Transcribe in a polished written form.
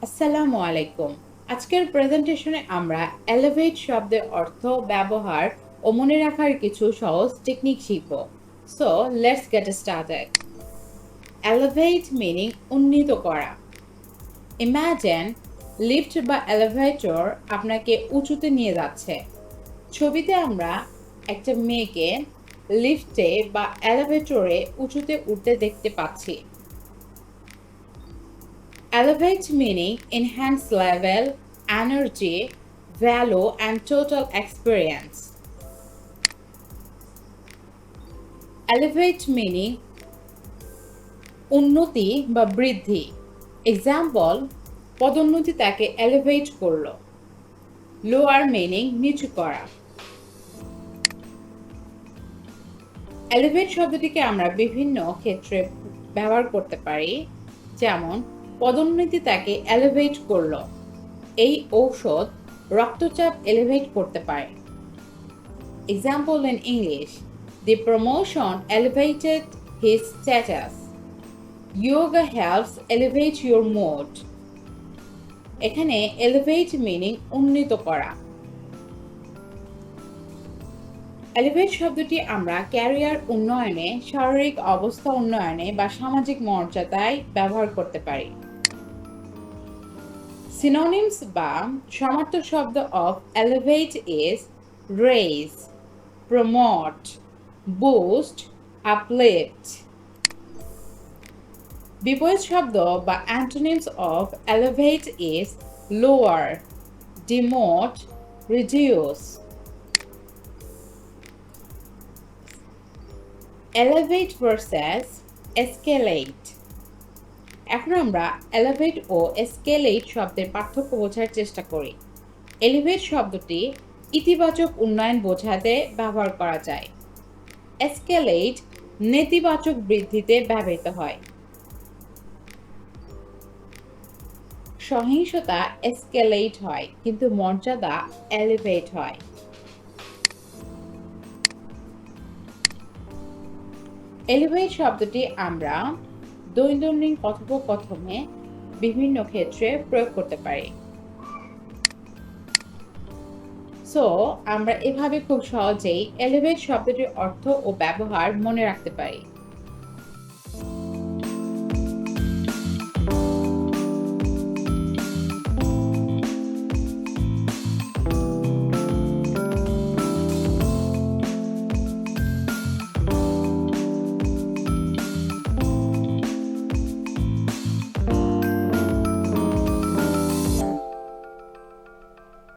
আসসালামু আলাইকুম। আজকের প্রেজেন্টেশনে আমরা এলিভেট শব্দের অর্থ, ব্যবহার ও মনে রাখার কিছু সহজ টেকনিক শিখব। So let's get started. Elevate meaning উন্নীত করা। ইমাজিন লিফট বা এলিভেটর আপনাকে উঁচুতে নিয়ে যাচ্ছে। ছবিতে আমরা একটা মেয়েকে লিফটে বা এলিভেটরে উঁচুতে উঠতে দেখতে পাচ্ছি। Elevate meaning enhance level, energy, value, and total experience. Elevate meaning উন্নতি বা বৃদ্ধি। এক্সাম্পল, পদোন্নতি তাকে এলিভেট করলো। লোয়ার মিনিং নিচু করা। এলিভেট শব্দটিকে আমরা বিভিন্ন ক্ষেত্রে ব্যবহার করতে পারি, যেমন পদোন্নতি তাকে এলিভেট করলো। এই ঔষধ রক্তচাপ এলিভেট করতে পারে। Example in English, the promotion elevated his status. Yoga helps elevate your mood. এখানে elevate meaning উন্নীত করা। এলিভেট শব্দটি আমরা ক্যারিয়ার উন্নয়নে, শারীরিক অবস্থা উন্নয়নে বা সামাজিক মর্যাদায় ব্যবহার করতে পারি। Synonyms বা সমার্থক শব্দ of elevate is raise, promote, boost, uplift. বিপরীত শব্দ বা antonyms of elevate is lower, demote, reduce. Elevate versus escalate. এখন আমরা এলিভেট ও এসকেলেট শব্দের পার্থক্য বোঝার চেষ্টা করি। এলিভেট শব্দটি ইতিবাচক উন্নয়ন বোঝাতে ব্যবহার করা যায়। এসকেলেট নেতিবাচক বৃদ্ধিতে ব্যবহৃত হয়। সহিংসতা এসকেলেট হয়, কিন্তু মর্যাদা এলিভেট হয়। এলিভেট শব্দটি আমরা দৈনন্দিন কথোপকথনে বিভিন্ন ক্ষেত্রে প্রয়োগ করতে পারি। সো আমরা এভাবে খুব সহজেই এলিভেট শব্দটির অর্থ ও ব্যবহার মনে রাখতে পারি।